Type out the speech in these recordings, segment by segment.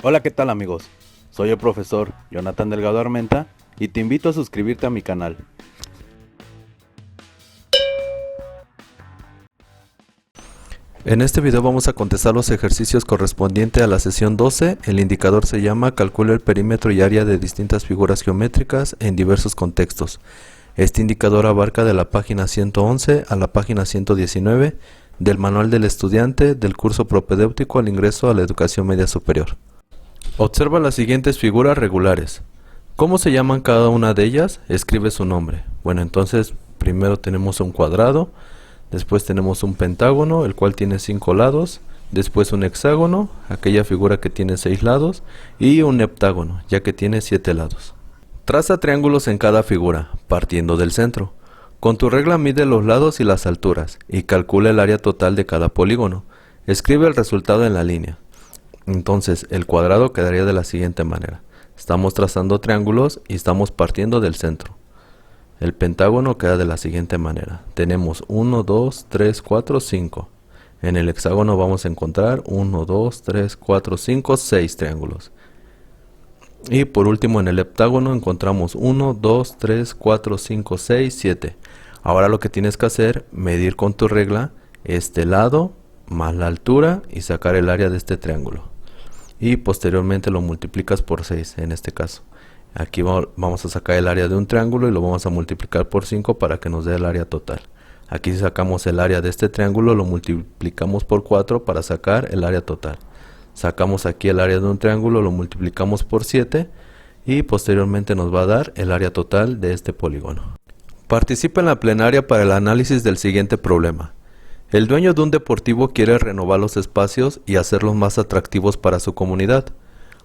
Hola, ¿qué tal amigos? Soy el profesor Jonathan Delgado Armenta y te invito a suscribirte a mi canal. En este video vamos a contestar los ejercicios correspondientes a la sesión 12. El indicador se llama Calcula el perímetro y área de distintas figuras geométricas en diversos contextos. Este indicador abarca de la página 111 a la página 119 del Manual del Estudiante del curso propedéutico al ingreso a la educación media superior. Observa las siguientes figuras regulares. ¿Cómo se llaman cada una de ellas? Escribe su nombre. Bueno, entonces primero tenemos un cuadrado. Después tenemos un pentágono, el cual tiene 5 lados. Después un hexágono, aquella figura que tiene 6 lados. Y un heptágono, ya que tiene 7 lados. Traza triángulos en cada figura, partiendo del centro. Con tu regla mide los lados y las alturas, y calcula el área total de cada polígono. Escribe el resultado en la línea. Entonces, el cuadrado quedaría de la siguiente manera. Estamos trazando triángulos y estamos partiendo del centro. El pentágono queda de la siguiente manera. Tenemos 1, 2, 3, 4, 5. En el hexágono vamos a encontrar 1, 2, 3, 4, 5, 6 triángulos. Y por último en el heptágono encontramos 1, 2, 3, 4, 5, 6, 7. Ahora lo que tienes que hacer, medir con tu regla este lado más la altura y sacar el área de este triángulo. Y posteriormente lo multiplicas por 6 en este caso. Aquí vamos a sacar el área de un triángulo y lo vamos a multiplicar por 5 para que nos dé el área total. Aquí si sacamos el área de este triángulo, lo multiplicamos por 4 para sacar el área total. Sacamos aquí el área de un triángulo, lo multiplicamos por 7 y posteriormente nos va a dar el área total de este polígono. Participa en la plenaria para el análisis del siguiente problema. El dueño de un deportivo quiere renovar los espacios y hacerlos más atractivos para su comunidad.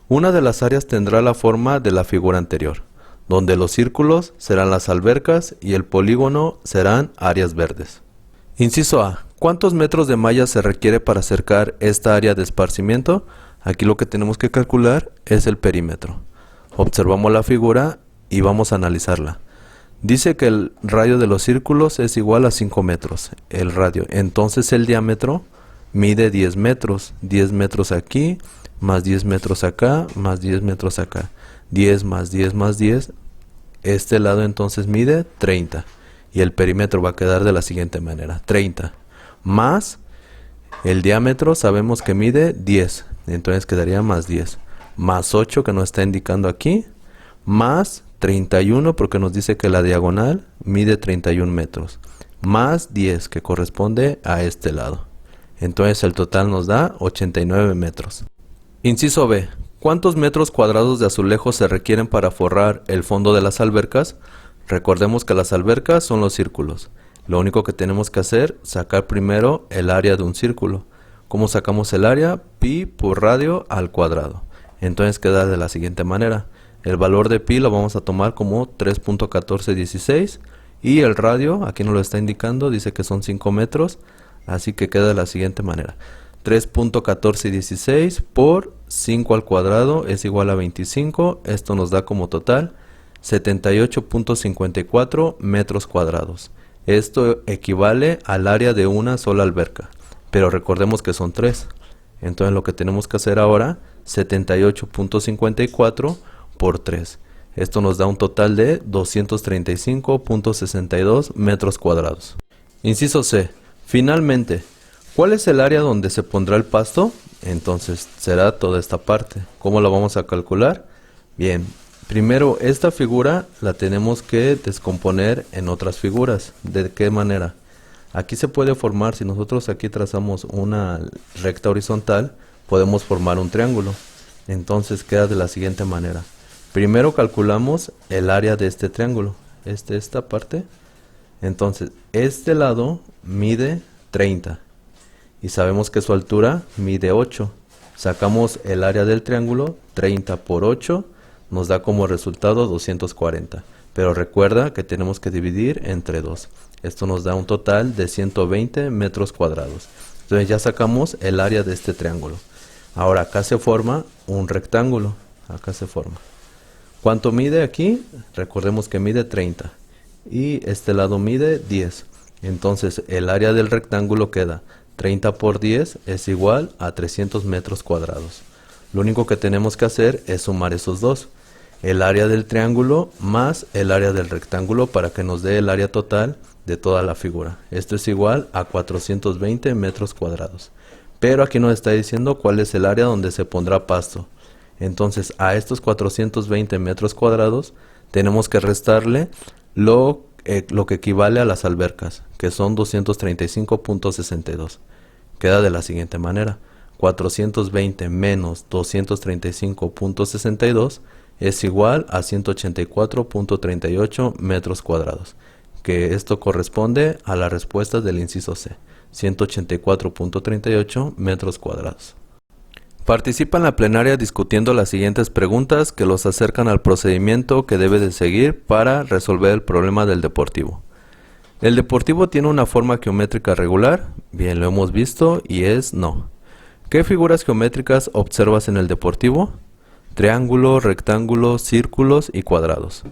Una de las áreas tendrá la forma de la figura anterior, donde los círculos serán las albercas y el polígono serán áreas verdes. Inciso A. ¿Cuántos metros de malla se requiere para cercar esta área de esparcimiento? Aquí lo que tenemos que calcular es el perímetro. Observamos la figura y vamos a analizarla. Dice que el radio de los círculos es igual a 5 metros, el radio. Entonces el diámetro mide 10 metros. 10 metros aquí, más 10 metros acá, más 10 metros acá. 10 más 10 más 10. Este lado entonces mide 30. Y el perímetro va a quedar de la siguiente manera. 30 más el diámetro sabemos que mide 10. Entonces quedaría más 10. Más 8 que nos está indicando aquí. Más 31 porque nos dice que la diagonal mide 31 metros. Más 10 que corresponde a este lado. Entonces el total nos da 89 metros. Inciso B. ¿Cuántos metros cuadrados de azulejo se requieren para forrar el fondo de las albercas? Recordemos que las albercas son los círculos. Lo único que tenemos que hacer es sacar primero el área de un círculo. ¿Cómo sacamos el área? Pi por radio al cuadrado. Entonces queda de la siguiente manera. El valor de pi lo vamos a tomar como 3.1416 y el radio, aquí nos lo está indicando, dice que son 5 metros. Así que queda de la siguiente manera. 3.1416 por 5 al cuadrado es igual a 25. Esto nos da como total 78.54 metros cuadrados. Esto equivale al área de una sola alberca. Pero recordemos que son 3. Entonces lo que tenemos que hacer ahora, 78.54 por 3. Esto nos da un total de 235.62 metros cuadrados. Inciso C. Finalmente, ¿cuál es el área donde se pondrá el pasto? Entonces será toda esta parte. ¿Cómo la vamos a calcular? Bien, primero esta figura la tenemos que descomponer en otras figuras. ¿De qué manera? Aquí se puede formar, si nosotros aquí trazamos una recta horizontal, podemos formar un triángulo. Entonces queda de la siguiente manera. Primero calculamos el área de este triángulo. Esta parte. Entonces, este lado mide 30. Y sabemos que su altura mide 8. Sacamos el área del triángulo, 30 por 8, nos da como resultado 240. Pero recuerda que tenemos que dividir entre 2. Esto nos da un total de 120 metros cuadrados. Entonces ya sacamos el área de este triángulo. Ahora acá se forma un rectángulo. Acá se forma. ¿Cuánto mide aquí? Recordemos que mide 30. Y este lado mide 10. Entonces el área del rectángulo queda 30 por 10 es igual a 300 metros cuadrados. Lo único que tenemos que hacer es sumar esos dos, el área del triángulo más el área del rectángulo para que nos dé el área total de toda la figura. Esto es igual a 420 metros cuadrados. Pero aquí nos está diciendo cuál es el área donde se pondrá pasto. Entonces a estos 420 metros cuadrados tenemos que restarle lo que equivale a las albercas, que son 235.62. Queda de la siguiente manera: 420 menos 235.62 es igual a 184.38 metros cuadrados, que esto corresponde a la respuesta del inciso C, 184.38 metros cuadrados. Participa en la plenaria discutiendo las siguientes preguntas que los acercan al procedimiento que debe de seguir para resolver el problema del deportivo. ¿El deportivo tiene una forma geométrica regular? Bien, lo hemos visto y es no. ¿Qué figuras geométricas observas en el deportivo? Triángulos, rectángulos, círculos y cuadrados.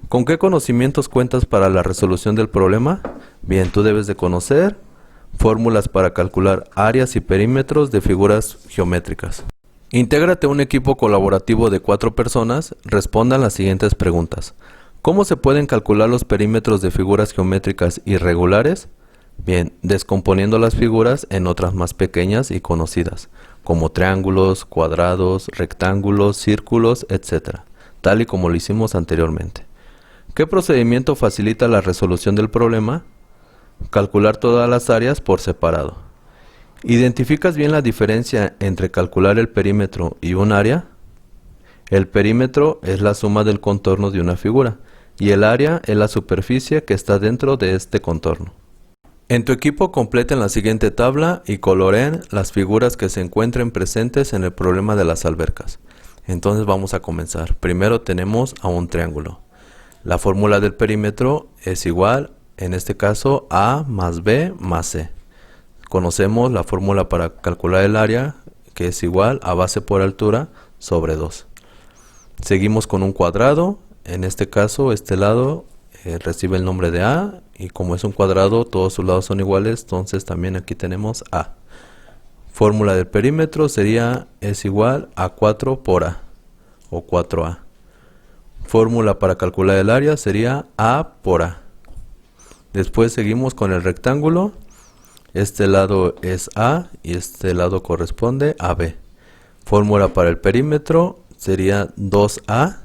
¿Con qué conocimientos cuentas para la resolución del problema? Bien, tú debes de conocer fórmulas para calcular áreas y perímetros de figuras geométricas. Intégrate a un equipo colaborativo de 4 personas. Respondan las siguientes preguntas. ¿Cómo se pueden calcular los perímetros de figuras geométricas irregulares? Bien, descomponiendo las figuras en otras más pequeñas y conocidas, como triángulos, cuadrados, rectángulos, círculos, etc., tal y como lo hicimos anteriormente. ¿Qué procedimiento facilita la resolución del problema? Calcular todas las áreas por separado. ¿Identificas bien la diferencia entre calcular el perímetro y un área? El perímetro es la suma del contorno de una figura y el área es la superficie que está dentro de este contorno. En tu equipo completen la siguiente tabla y coloreen las figuras que se encuentren presentes en el problema de las albercas. Entonces vamos a comenzar. Primero tenemos a un triángulo. La fórmula del perímetro es igual, en este caso, A más B más C. Conocemos la fórmula para calcular el área, que es igual a base por altura sobre 2. Seguimos con un cuadrado. En este caso, este lado recibe el nombre de A, y como es un cuadrado, todos sus lados son iguales, entonces también aquí tenemos A. Fórmula del perímetro es igual a 4 por A, o 4A. Fórmula para calcular el área sería A por A. Después seguimos con el rectángulo. Este lado es A y este lado corresponde a B. Fórmula para el perímetro sería 2A,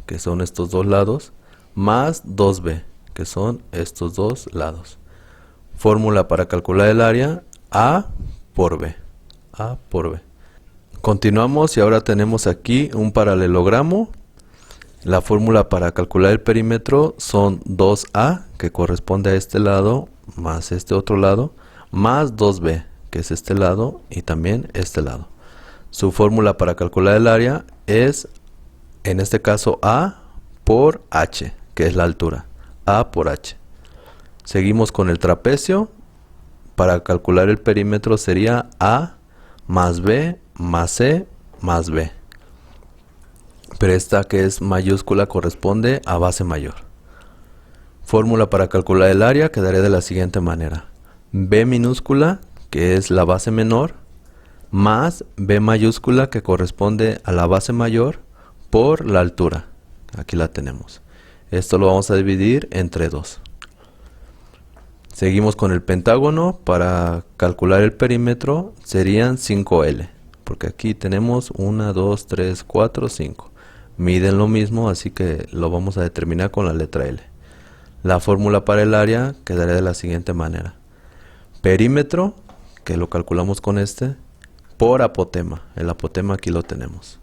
que son estos dos lados, más 2B, que son estos dos lados. Fórmula para calcular el área: A por B. A por B. Continuamos y ahora tenemos aquí un paralelogramo. La fórmula para calcular el perímetro son 2A, que corresponde a este lado, más este otro lado, más 2B, que es este lado y también este lado. Su fórmula para calcular el área es, en este caso, A por H, que es la altura. A por H. Seguimos con el trapecio. Para calcular el perímetro sería A más B más C más B. Pero esta, que es mayúscula, corresponde a base mayor. Fórmula para calcular el área quedaría de la siguiente manera: B minúscula, que es la base menor, más B mayúscula, que corresponde a la base mayor, por la altura. Aquí la tenemos. Esto lo vamos a dividir entre 2. Seguimos con el pentágono. Para calcular el perímetro serían 5L, porque aquí tenemos 1, 2, 3, 4, 5. Miden lo mismo, así que lo vamos a determinar con la letra L. La fórmula para el área quedaría de la siguiente manera: perímetro, que lo calculamos con este, por apotema. El apotema aquí lo tenemos.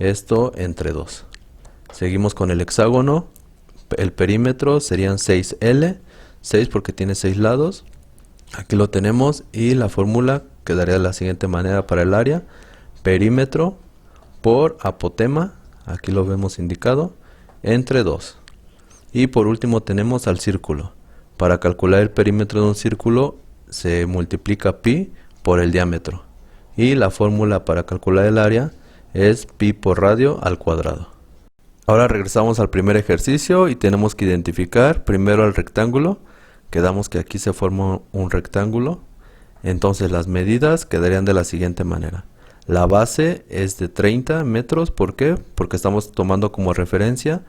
Esto entre 2. Seguimos con el hexágono. El perímetro serían 6L, 6 porque tiene 6 lados. Aquí lo tenemos y la fórmula quedaría de la siguiente manera para el área: perímetro por apotema, aquí lo vemos indicado, entre 2. Y por último tenemos al círculo. Para calcular el perímetro de un círculo se multiplica pi por el diámetro. Y la fórmula para calcular el área es pi por radio al cuadrado. Ahora regresamos al primer ejercicio y tenemos que identificar primero el rectángulo. Quedamos que aquí se forma un rectángulo. Entonces las medidas quedarían de la siguiente manera: La base es de 30 metros, ¿por qué? Porque estamos tomando como referencia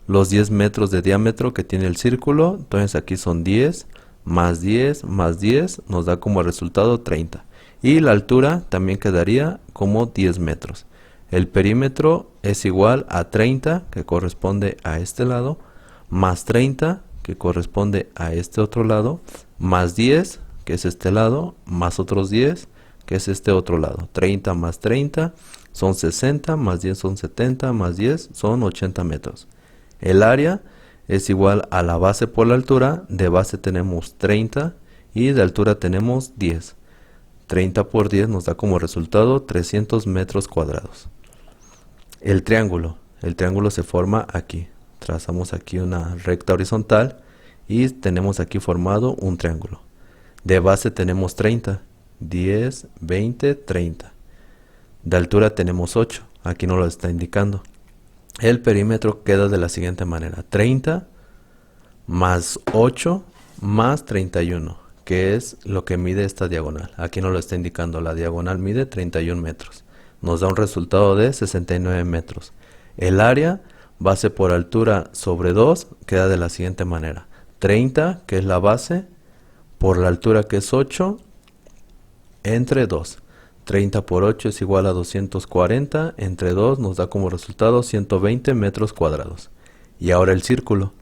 los 10 metros de diámetro que tiene el círculo. Entonces aquí son 10 más 10 más 10, nos da como resultado 30. Y la altura también quedaría como 10 metros. El perímetro es igual a 30, que corresponde a este lado, más 30, que corresponde a este otro lado, más 10, que es este lado, más otros 10, que es este otro lado. 30 más 30 son 60, más 10 son 70, más 10 son 80 metros. El área es igual a la base por la altura. De base tenemos 30 y de altura tenemos 10. 30 por 10 nos da como resultado 300 metros cuadrados. El triángulo se forma aquí. Trazamos aquí una recta horizontal y tenemos aquí formado un triángulo. De base tenemos 30, 10, 20, 30. De altura tenemos 8, aquí no lo está indicando. El perímetro queda de la siguiente manera: 30 más 8 más 31, que es lo que mide esta diagonal. Aquí no lo está indicando, la diagonal mide 31 metros. Nos da un resultado de 69 metros. El área, base por altura sobre 2, queda de la siguiente manera: 30, que es la base, por la altura que es 8, entre 2. 30 por 8 es igual a 240, entre 2 nos da como resultado 120 metros cuadrados. Y ahora el círculo.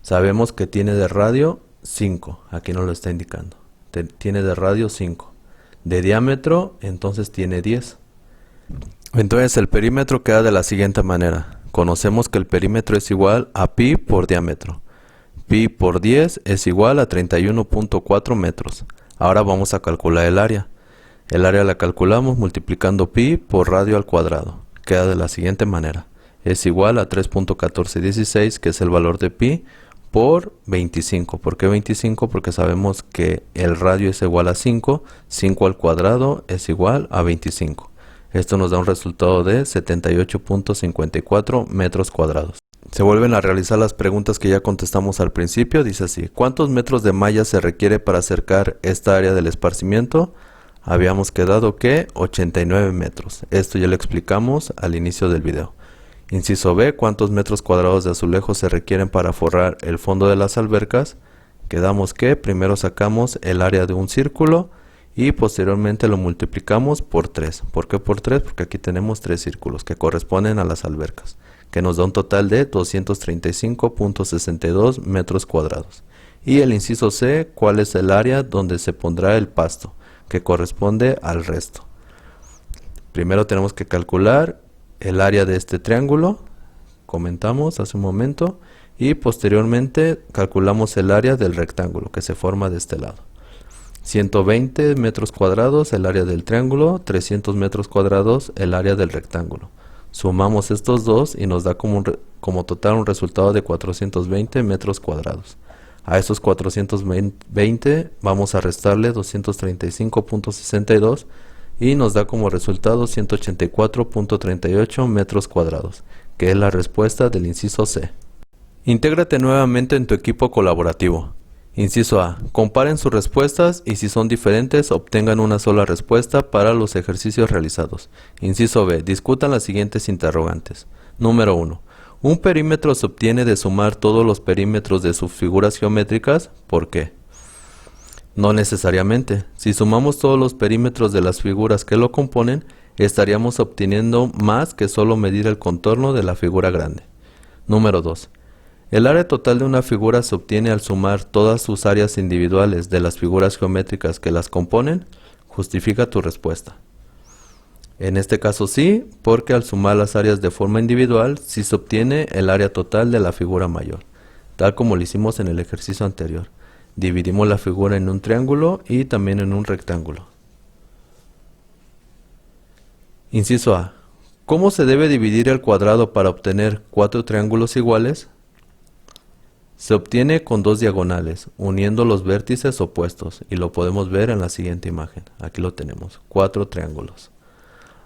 Sabemos que tiene de radio 5, aquí no lo está indicando. Tiene de radio 5. De diámetro, entonces tiene 10. Entonces el perímetro queda de la siguiente manera. Conocemos que el perímetro es igual a pi por diámetro. Pi por 10 es igual a 31.4 metros. Ahora vamos a calcular el área. El área la calculamos multiplicando pi por radio al cuadrado. Queda de la siguiente manera: es igual a 3.1416, que es el valor de pi, por 25. ¿Por qué 25? Porque sabemos que el radio es igual a 5. 5 al cuadrado es igual a 25. Esto nos da un resultado de 78.54 metros cuadrados. Se vuelven a realizar las preguntas que ya contestamos al principio. Dice así: ¿cuántos metros de malla se requiere para acercar esta área del esparcimiento? Habíamos quedado que 89 metros. Esto ya lo explicamos al inicio del video. Inciso B: ¿cuántos metros cuadrados de azulejo se requieren para forrar el fondo de las albercas? Quedamos que primero sacamos el área de un círculo y posteriormente lo multiplicamos por 3. ¿Por qué por 3? Porque aquí tenemos 3 círculos que corresponden a las albercas, que nos da un total de 235.62 metros cuadrados. Y el inciso C: ¿cuál es el área donde se pondrá el pasto? Que corresponde al resto. Primero tenemos que calcular el área de este triángulo, comentamos hace un momento, y posteriormente calculamos el área del rectángulo que se forma de este lado. 120 metros cuadrados el área del triángulo, 300 metros cuadrados el área del rectángulo. Sumamos estos dos y nos da como total un resultado de 420 metros cuadrados. A esos 420 vamos a restarle 235.62 y nos da como resultado 184.38 metros cuadrados, que es la respuesta del inciso C. Intégrate nuevamente en tu equipo colaborativo. Inciso A: comparen sus respuestas y si son diferentes obtengan una sola respuesta para los ejercicios realizados. Inciso B: discutan las siguientes interrogantes. Número 1. ¿Un perímetro se obtiene de sumar todos los perímetros de sus figuras geométricas? ¿Por qué? No necesariamente. Si sumamos todos los perímetros de las figuras que lo componen, estaríamos obteniendo más que solo medir el contorno de la figura grande. Número 2. El área total de una figura se obtiene al sumar todas sus áreas individuales de las figuras geométricas que las componen. Justifica tu respuesta. En este caso sí, porque al sumar las áreas de forma individual, sí se obtiene el área total de la figura mayor, tal como lo hicimos en el ejercicio anterior. Dividimos la figura en un triángulo y también en un rectángulo. Inciso A: ¿cómo se debe dividir el cuadrado para obtener 4 triángulos iguales? Se obtiene con 2 diagonales, uniendo los vértices opuestos, y lo podemos ver en la siguiente imagen. Aquí lo tenemos, 4 triángulos.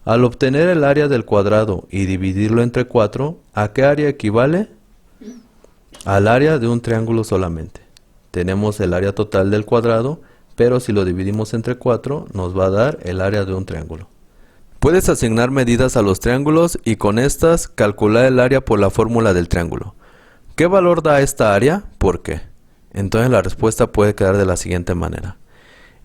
Al obtener el área del cuadrado y dividirlo entre 4, ¿a qué área equivale? Al área de un triángulo solamente. Tenemos el área total del cuadrado, pero si lo dividimos entre 4, nos va a dar el área de un triángulo. Puedes asignar medidas a los triángulos y con estas calcular el área por la fórmula del triángulo. ¿Qué valor da esta área? ¿Por qué? Entonces la respuesta puede quedar de la siguiente manera.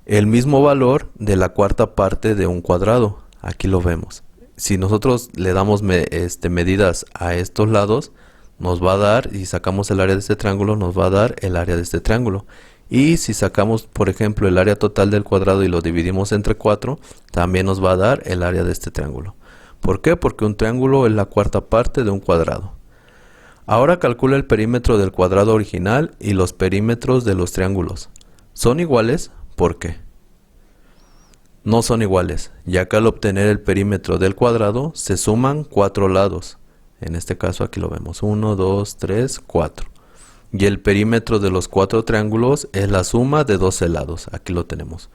El mismo valor de la cuarta parte de un cuadrado. Aquí lo vemos. Si nosotros le damos medidas a estos lados, nos va a dar, y sacamos el área de este triángulo, nos va a dar el área de este triángulo. Y si sacamos, por ejemplo, el área total del cuadrado y lo dividimos entre 4, también nos va a dar el área de este triángulo. ¿Por qué? Porque un triángulo es la cuarta parte de un cuadrado. Ahora calcula el perímetro del cuadrado original y los perímetros de los triángulos. ¿Son iguales? ¿Por qué? No son iguales, ya que al obtener el perímetro del cuadrado se suman 4 lados. En este caso aquí lo vemos, 1, 2, 3, 4. Y el perímetro de los 4 triángulos es la suma de 12 lados. Aquí lo tenemos.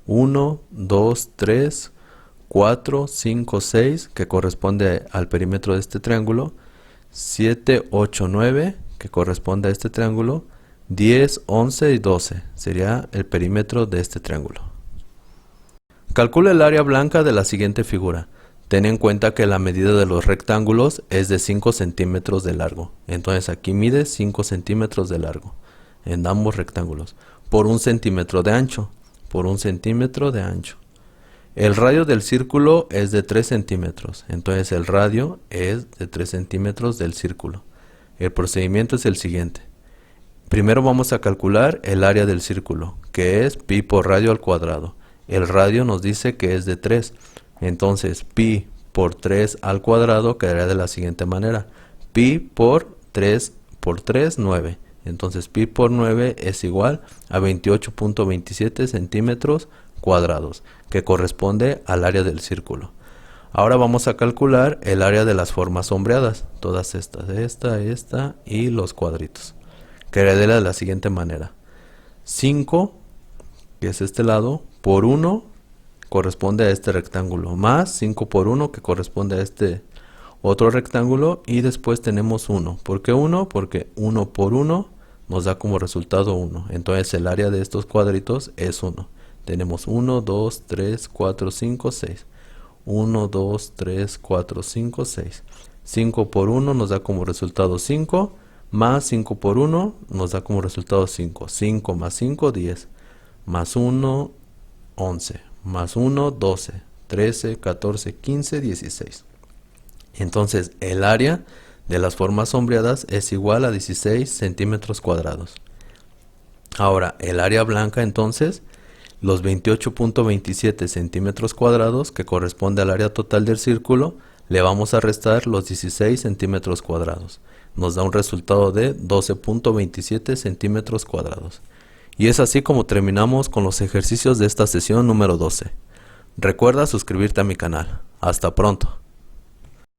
1, 2, 3, 4, 5, 6, que corresponde al perímetro de este triángulo. 7, 8, 9, que corresponde a este triángulo. 10, 11 y 12 sería el perímetro de este triángulo. Calcula el área blanca de la siguiente figura. Ten en cuenta que la medida de los rectángulos es de 5 centímetros de largo. Entonces aquí mide 5 centímetros de largo en ambos rectángulos. Por 1 centímetro de ancho. Por 1 centímetro de ancho. El radio del círculo es de 3 centímetros. Entonces el radio es de 3 centímetros del círculo. El procedimiento es el siguiente. Primero vamos a calcular el área del círculo, que es pi por radio al cuadrado. El radio nos dice que es de 3. Entonces pi por 3 al cuadrado quedaría de la siguiente manera. Pi por 3 por 3, 9. Entonces pi por 9 es igual a 28.27 centímetros cuadrados, que corresponde al área del círculo. Ahora vamos a calcular el área de las formas sombreadas. Todas estas, esta y los cuadritos. Quedaría de la siguiente manera. 5, que es este lado, por 1 corresponde a este rectángulo, más 5 por 1 que corresponde a este otro rectángulo, y después tenemos 1. ¿Por qué 1? Porque 1 por 1 nos da como resultado 1. Entonces el área de estos cuadritos es 1. Tenemos 1, 2, 3, 4, 5, 6. 1, 2, 3, 4, 5, 6. 5 por 1 nos da como resultado 5, más 5 por 1 nos da como resultado 5. 5 más 5, 10. Más 1, 11. Más 1, 12. 13, 14, 15, 16. Entonces el área de las formas sombreadas es igual a 16 centímetros cuadrados. Ahora el área blanca, entonces los 28.27 centímetros cuadrados, que corresponde al área total del círculo, le vamos a restar los 16 centímetros cuadrados. Nos da un resultado de 12.27 centímetros cuadrados. Y es así como terminamos con los ejercicios de esta sesión número 12. Recuerda suscribirte a mi canal. Hasta pronto.